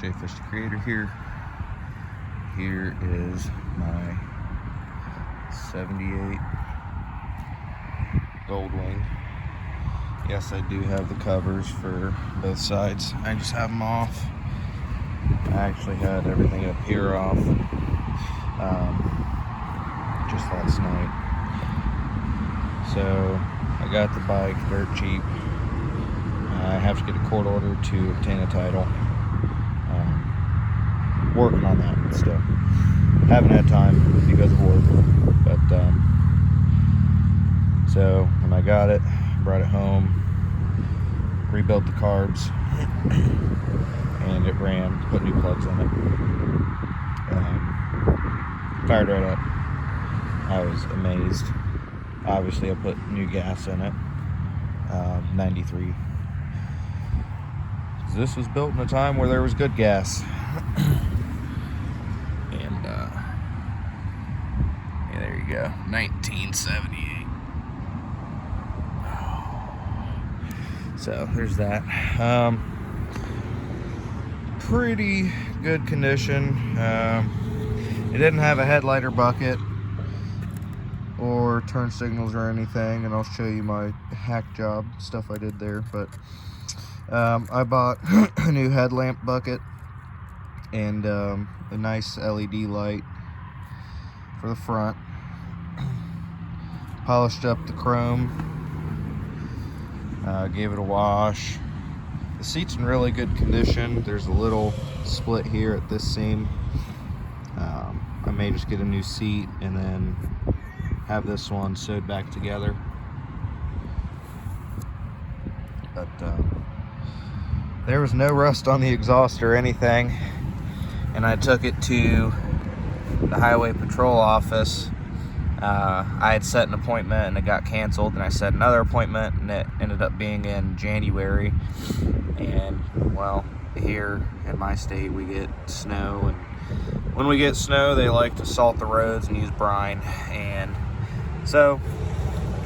Fish the Creator here. Here is my 78 Goldwing. Yes, I do have the covers for both sides. I just have them off. I actually had everything up here off just last night. So I got the bike dirt cheap. I have to get a court order to obtain a title. Working on that still. Haven't had time because of work. But so when I got it, brought it home, rebuilt the carbs, and it ran. Put new plugs in it. Fired right up. I was amazed. Obviously, I put new gas in it. 93. This was built in a time where there was good gas. And yeah, there you go, 1978. So there's that. Pretty good condition. It didn't have a headlight or bucket or turn signals or anything, and I'll show you my hack job stuff I did there. But I bought a new headlamp bucket and a nice LED light for the front. Polished up the chrome, gave it a wash. The seat's in really good condition. There's a little split here at this seam. I may just get a new seat and then have this one sewed back together. But there was no rust on the exhaust or anything, and I took it to the highway patrol office. I had set an appointment and it got canceled, and I set another appointment and it ended up being in January. And well, here in my state we get snow, and when we get snow they like to salt the roads and use brine, and so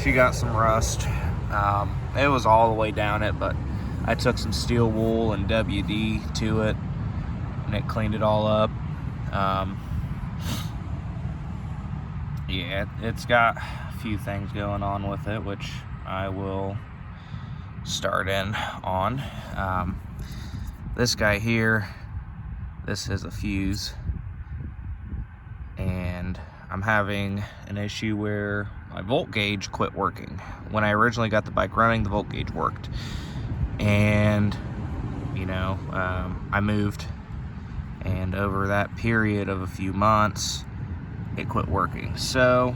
she got some rust. It was all the way down it, but I took some steel wool and WD to it, and it cleaned it all up. Yeah, it's got a few things going on with it, which I will start in on. This guy here, this is a fuse, and I'm having an issue where my volt gauge quit working. When I originally got the bike running, the volt gauge worked. And you know, I moved, and over that period of a few months it quit working. So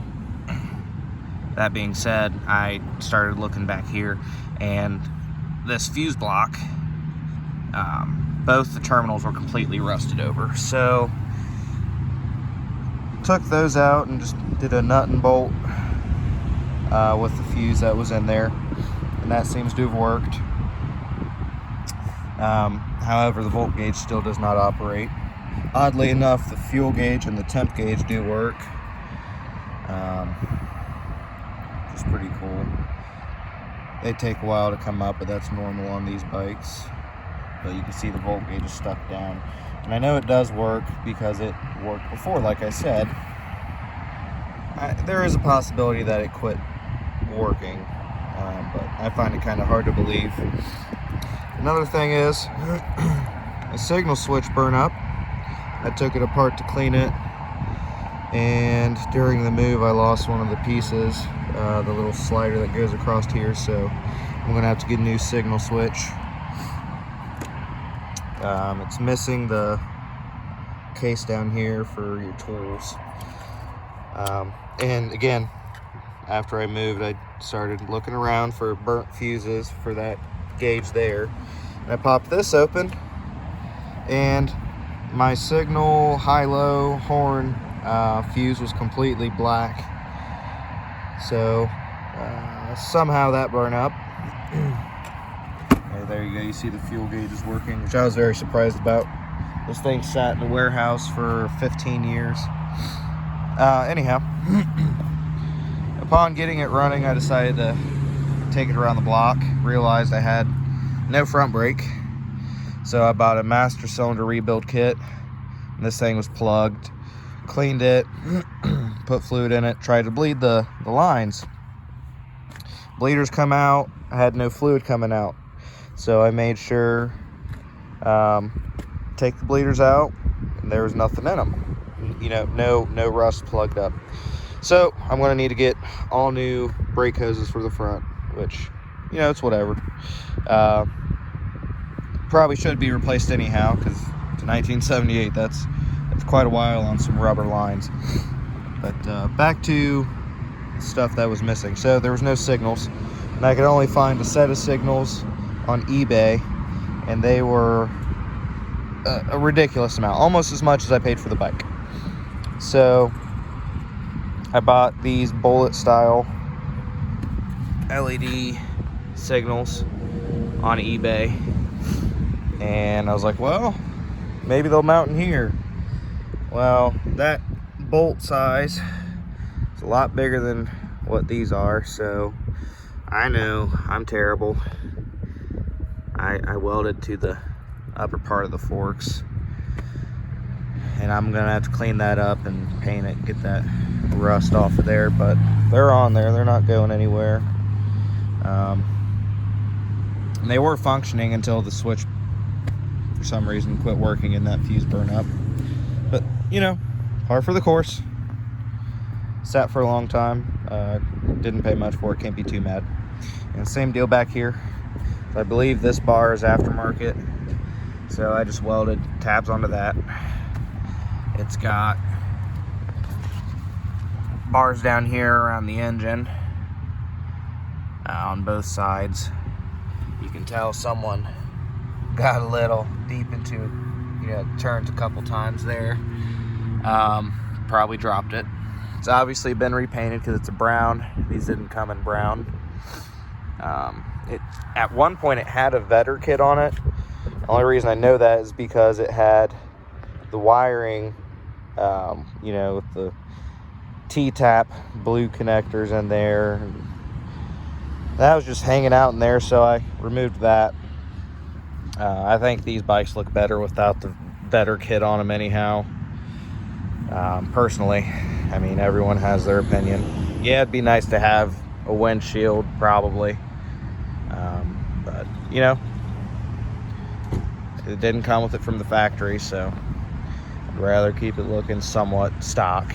that being said, I started looking back here, and this fuse block, both the terminals were completely rusted over. So took those out and just did a nut and bolt with the fuse that was in there, and that seems to have worked. However, the volt gauge still does not operate. Oddly enough, the fuel gauge and the temp gauge do work, which is pretty cool. They take a while to come up, but that's normal on these bikes. But you can see the volt gauge is stuck down. And I know it does work because it worked before, like I said. There is a possibility that it quit working, but I find it kind of hard to believe. Another thing is, a signal switch burned up. I took it apart to clean it, and during the move I lost one of the pieces, the little slider that goes across here, so I'm going to have to get a new signal switch. It's missing the case down here for your tools. And again, after I moved, I started looking around for burnt fuses for that gauge there. And I popped this open, and my signal high-low horn fuse was completely black. So somehow that burned up. There you go, you see the fuel gauge is working, which I was very surprised about. This thing sat in the warehouse for 15 years. Anyhow, upon getting it running, I decided to take it around the block. Realized I had no front brake, So I bought a master cylinder rebuild kit. And this thing was plugged. Cleaned it, put fluid in it, tried to bleed the lines. Bleeders come out. I had no fluid coming out. So I made sure take the bleeders out, and there was nothing in them. You know, no rust plugged up. So I'm going to need to get all new brake hoses for the front, which, you know, it's whatever. Probably should be replaced anyhow, because to 1978, that's quite a while on some rubber lines. But back to stuff that was missing. So there was no signals, and I could only find a set of signals on eBay, and they were a ridiculous amount, almost as much as I paid for the bike. So I bought these bullet style LED signals on eBay, and I was like, well, maybe they'll mount in here. Well, that bolt size is a lot bigger than what these are, so I know I'm terrible. I welded to the upper part of the forks, and I'm gonna have to clean that up and paint it, get that rust off of there, but they're on there, they're not going anywhere. And they were functioning until the switch for some reason quit working and that fuse burned up. But you know, par for the course. Sat for a long time, didn't pay much for it, can't be too mad. And same deal back here. I believe this bar is aftermarket, so I just welded tabs onto that. It's got bars down here around the engine on both sides. You can tell someone got a little deep into it, you know, turned a couple times there. Probably dropped it. It's obviously been repainted because it's a brown. These didn't come in brown. At one point it had a Vetter kit on it. The only reason I know that is because it had the wiring, you know, with the T-tap blue connectors in there. That was just hanging out in there, so I removed that. I think these bikes look better without the Vetter kit on them anyhow. Personally, I mean, everyone has their opinion. Yeah, it'd be nice to have a windshield, probably. But, you know, it didn't come with it from the factory, so I'd rather keep it looking somewhat stock.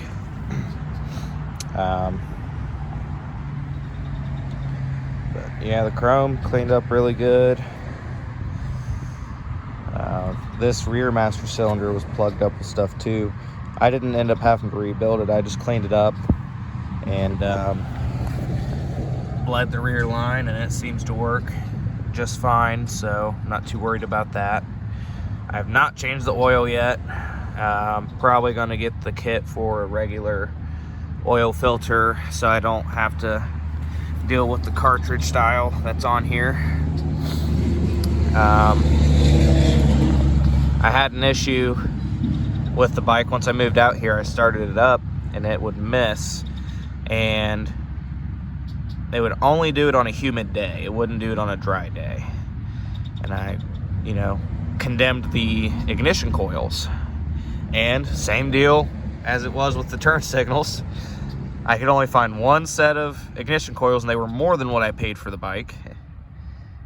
But yeah, the chrome cleaned up really good. This rear master cylinder was plugged up with stuff too. I didn't end up having to rebuild it. I just cleaned it up and bled the rear line, and it seems to work just fine, so I'm not too worried about that. I have not changed the oil yet. I'm probably going to get the kit for a regular oil filter so I don't have to deal with the cartridge style that's on here. I had an issue with the bike once I moved out here. I started it up and it would miss, and they would only do it on a humid day. It wouldn't do it on a dry day. And I, you know, condemned the ignition coils. And same deal as it was with the turn signals. I could only find one set of ignition coils, and they were more than what I paid for the bike.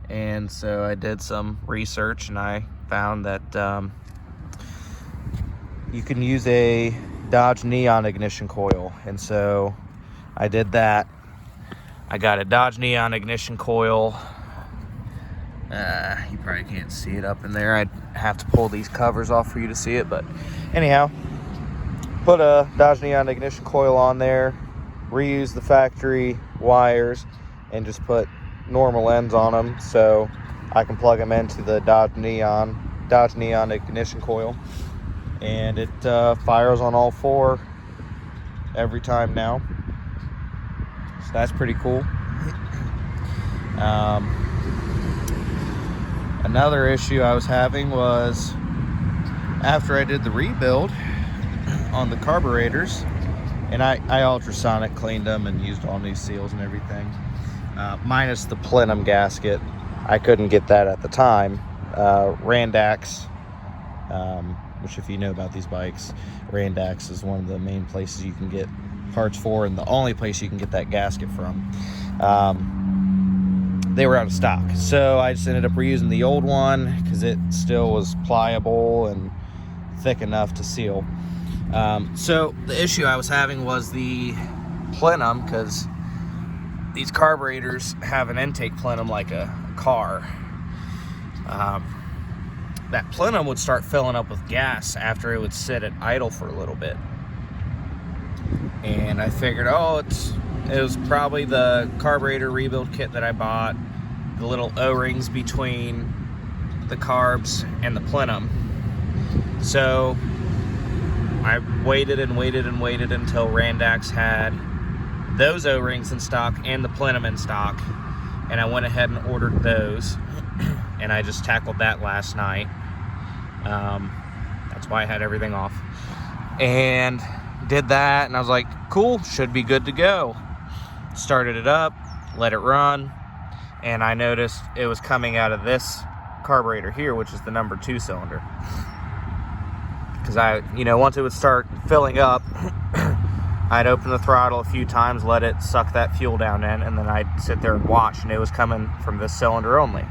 And so I did some research, and I found that you can use a Dodge Neon ignition coil. And so I did that. I got a Dodge Neon ignition coil. You probably can't see it up in there. I'd have to pull these covers off for you to see it, but anyhow, put a Dodge Neon ignition coil on there, reuse the factory wires, and just put normal ends on them so I can plug them into the Dodge Neon ignition coil, and it fires on all four every time now. So that's pretty cool. Another issue I was having was after I did the rebuild on the carburetors, and I ultrasonic cleaned them and used all new seals and everything, minus the plenum gasket. I couldn't get that at the time, Randax, which if you know about these bikes, Randax is one of the main places you can get parts for, and the only place you can get that gasket from. They were out of stock, so I just ended up reusing the old one because it still was pliable and thick enough to seal. So the issue I was having was the plenum, because these carburetors have an intake plenum like a car. That plenum would start filling up with gas after it would sit at idle for a little bit. And I figured, it was probably the carburetor rebuild kit that I bought, the little O-rings between the carbs and the plenum. So I waited and waited and waited until Randax had those O-rings in stock and the plenum in stock, and I went ahead and ordered those, and I just tackled that last night. That's why I had everything off, and did that, and I was like, cool, should be good to go. Started it up, let it run, and I noticed it was coming out of this carburetor here, which is the number 2 cylinder. Because once it would start filling up, I'd open the throttle a few times, let it suck that fuel down in, and then I'd sit there and watch, and it was coming from this cylinder only.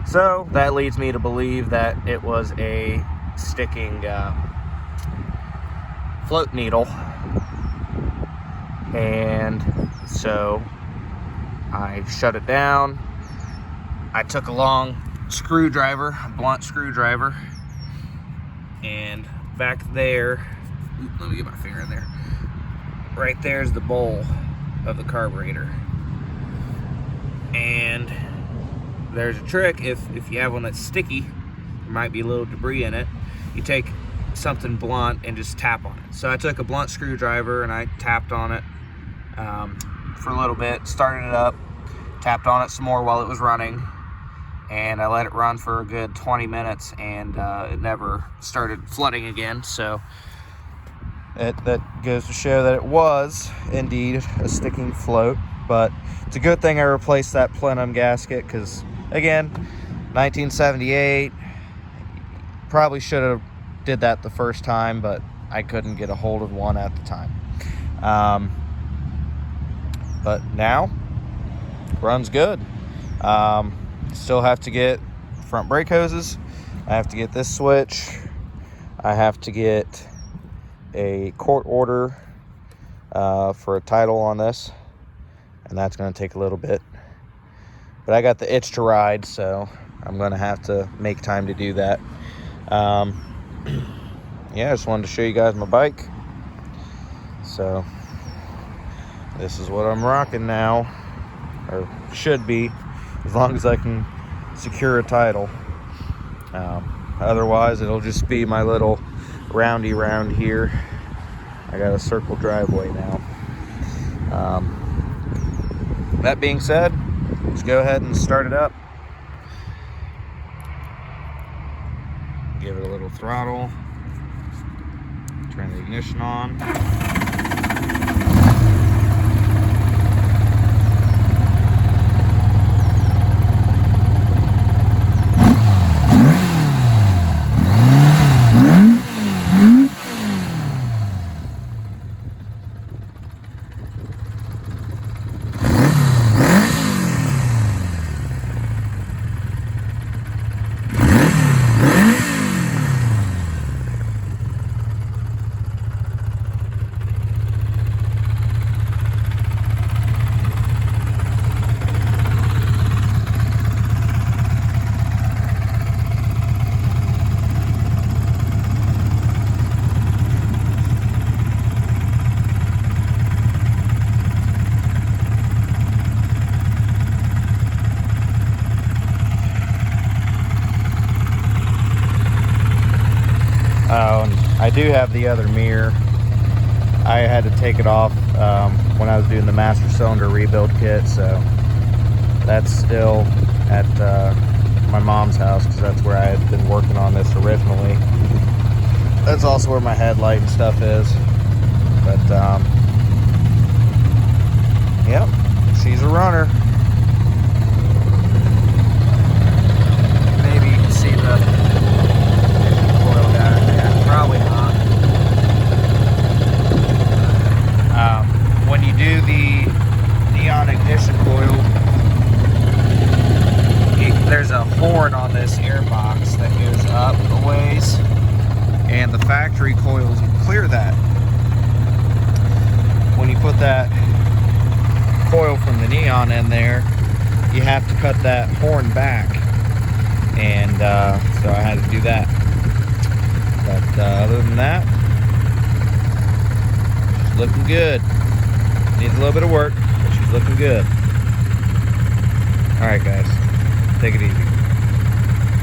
So that leads me to believe that it was a sticking float needle. And so I shut it down. I took a long screwdriver, a blunt screwdriver, and back there, let me get my finger in there. Right there's the bowl of the carburetor. And there's a trick, if you have one that's sticky, there might be a little debris in it, you take something blunt and just tap on it. So I took a blunt screwdriver and I tapped on it for a little bit, started it up, tapped on it some more while it was running, and I let it run for a good 20 minutes, and it never started flooding again. So that goes to show that it was indeed a sticking float. But it's a good thing I replaced that plenum gasket, because again, 1978, probably should have did that the first time, but I couldn't get a hold of one at the time. But now runs good. Still have to get front brake hoses. I have to get this switch. I have to get a court order for a title on this, and that's going to take a little bit. But I got the itch to ride, so I'm going to have to make time to do that. Yeah, I just wanted to show you guys my bike. So this is what I'm rocking now, or should be, as long as I can secure a title. Otherwise, it'll just be my little roundy round here. I got a circle driveway now. That being said, let's go ahead and start it up. Give it a little throttle. Turn the ignition on. I do have the other mirror. I had to take it off when I was doing the master cylinder rebuild kit, so that's still at my mom's house, because that's where I had been working on this originally. That's also where my headlight and stuff is. But yep, she's a runner. Maybe you can horn on this airbox that goes up a ways, and the factory coils clear that. When you put that coil from the Neon in there, you have to cut that horn back, and so I had to do that. But other than that, she's looking good. Needs a little bit of work, but she's looking good. Alright guys, take it easy.